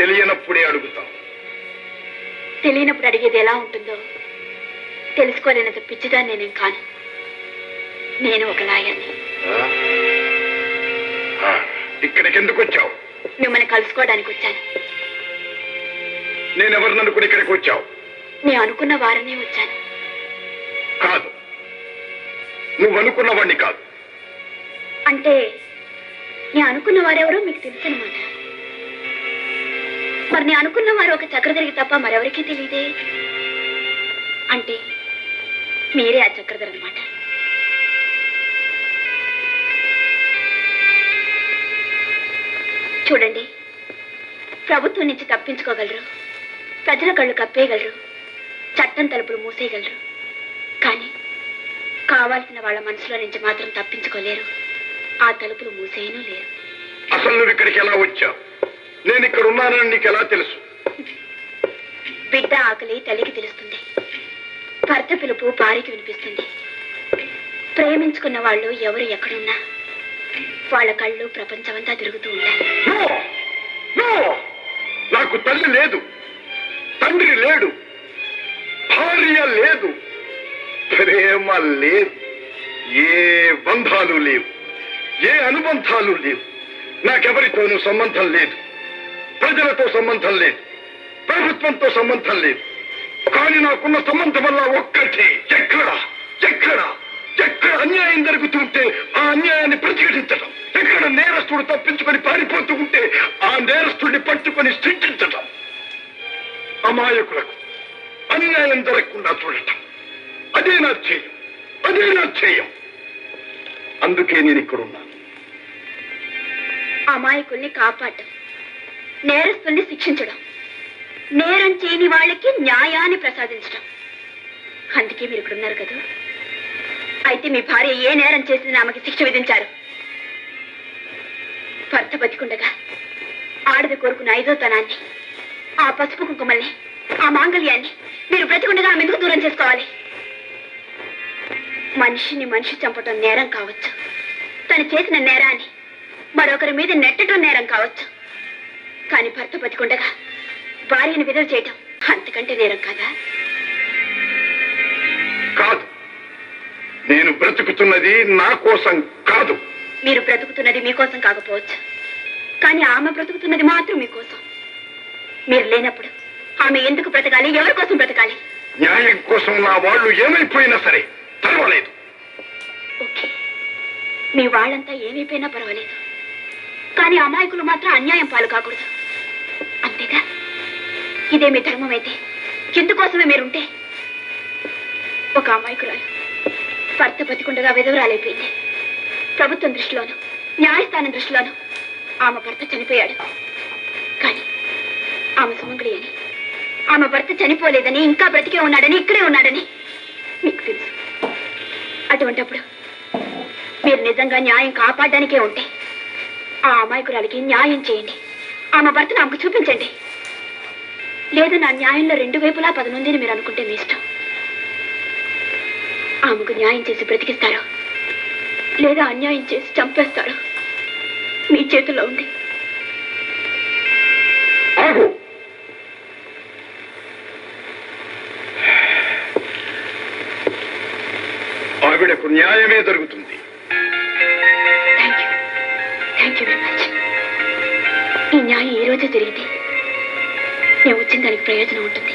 తెలియనప్పుడే అడుగుతాం. తెలియనప్పుడు అడిగేది ఎలా ఉంటుందో తెలుసుకోలేనంత పిచ్చిదాన్ని నేనేం కాను. నేను ఒక లాయర్ని. ఇక్కడికి ఎందుకు వచ్చావు? మిమ్మల్ని కలుసుకోవడానికి వచ్చాను. నేనెవరిని అనుకుని ఇక్కడికి వచ్చావు? నేను అనుకున్న వారనే వచ్చాను. కాదు, నువ్వు అనుకున్న వాడిని కాదు. అంటే నేను అనుకున్న వారెవరో మీకు తెలుసు అనమాట. మరి నేను అనుకున్న వారు ఒక చక్రధరికి తప్ప మరెవరికీ తెలియదే. అంటే మీరే ఆ చక్రధర్ అనమాట. చూడండి, ప్రభుత్వం నుంచి తప్పించుకోగలరు, ప్రజల కళ్ళు కప్పేయగలరు, చట్టం తలుపులు మూసేయగలరు. కానీ కావాల్సిన వాళ్ళ మనసులో నుంచి మాత్రం తప్పించుకోలేరు, ఆ తలుపులు మూసేయను లేరు. అసలు నువ్వు ఇక్కడికి ఎలా వచ్చావు? నేను ఇక్కడ ఉన్నానని నీకు ఎలా తెలుసు? బిడ్డ ఆకలి తల్లికి తెలుస్తుంది, భర్త పిలుపు భార్యకి వినిపిస్తుంది. ప్రేమించుకున్న వాళ్ళు ఎవరు ఎక్కడున్నా వాళ్ళ కళ్ళు ప్రపంచమంతా తిరుగుతూ ఉంటాయి. నాకు తల్లి లేదు, తండ్రి లేడు, భార్య లేదు, ప్రేమ లేదు, ఏ బంధాలు లేవు, ఏ అనుబంధాలు లేవు. నాకెవరితోనూ సంబంధం లేదు, ప్రజలతో సంబంధం లేదు, ప్రభుత్వంతో సంబంధం లేదు. కానీ నాకున్న సంబంధం వల్ల ఒక్కటే, ఎక్కడ ఎక్కడ ఎక్కడ అన్యాయం జరుగుతుంటే ఆ అన్యాయాన్ని ప్రతిఘటించడం, ఎక్కడ నేరస్తుడు తప్పించుకొని పారిపోతూ ఉంటే ఆ నేరస్తుడిని పట్టుకొని శిక్షించడం, అమాయకులకు అన్యాయం జరగకుండా చూడటం, అదే నా ధ్యేయం, అదే నా ధ్యేయం. అందుకే నేను ఇక్కడున్నాను. అమాయకుల్ని కాపాడటం, నేరస్తుల్ని శిక్షించడం, నేరం చేయని వాళ్ళకి న్యాయాన్ని ప్రసాదించడం. అందుకే మీరు ఇక్కడున్నారు కదా. అయితే మీ భార్య ఏ నేరం చేసింది ఆమెకి శిక్ష విధించారు? భర్త బతికుండగా ఆడది కోరుకున్న 5వ తనాన్ని, ఆ పసుపు కుంకుమల్ని, ఆ మాంగళ్యాన్ని మీరు బ్రతికుండగా ఆమె ఎందుకు దూరం చేసుకోవాలి? మనిషిని మనిషి చంపటం నేరం కావచ్చు, తను చేసిన నేరాన్ని మరొకరి మీద నెట్టడం నేరం కావచ్చు. కానీ భర్త బతికుండగా భార్యను విధవ చేయటం అంతకంటే నేరం కాదా? కాదు, నేను బ్రతుకుతున్నది నా కోసం కాదు. మీరు బ్రతుకుతున్నది మీకోసం కాకపోవచ్చు, కానీ ఆమె బ్రతుకుతున్నది మాత్రం మీకోసం. మీరు లేనప్పుడు ఆమె ఎందుకు బ్రతకాలి? ఎవరి కోసం బ్రతకాలి? న్యాయం కోసం నా వాళ్ళు ఏమైపోయినా సరే పర్వాలేదు. ఓకే, మీ వాళ్ళంతా ఏమైపోయినా పర్వాలేదు, కానీ అమాయకులు మాత్రం అన్యాయం పాలు కాకూడదు. అంతేగా? ఇదే మీ ధర్మం అయితే ఎందుకోసమే మీరుంటే? ఒక అమాయకురాలు భర్త బతికుండగా విధవరాలైపోయింది. ప్రభుత్వం దృష్టిలోనూ న్యాయస్థానం దృష్టిలోనూ ఆమె భర్త చనిపోయాడు. కానీ ఆమె సుమంగళి అని, ఆమె భర్త చనిపోలేదని, ఇంకా బ్రతికే ఉన్నాడని, ఇక్కడే ఉన్నాడని మీకు తెలుసు. అటువంటప్పుడు మీరు నిజంగా న్యాయం కాపాడడానికే ఉంటే ఆ అమాయకురాలికి న్యాయం చేయండి, ఆమె భర్తను ఆమెకు చూపించండి. లేదు నా న్యాయంలో 2 వైపులా 10 మందిని మీరు అనుకుంటే మీ ఇష్టం. ఆమెకు న్యాయం చేసి బ్రతికిస్తారో లేదా అన్యాయం చేసి చంపేస్తారో మీ చేతుల్లో ఉంది. ఆవిడకు న్యాయమే జరుగుతుంది. Thank you very much. ఈ న్యాయం ఈ రోజే జరిగితే నేను వచ్చిన దానికి ప్రయోజనం ఉంటుంది.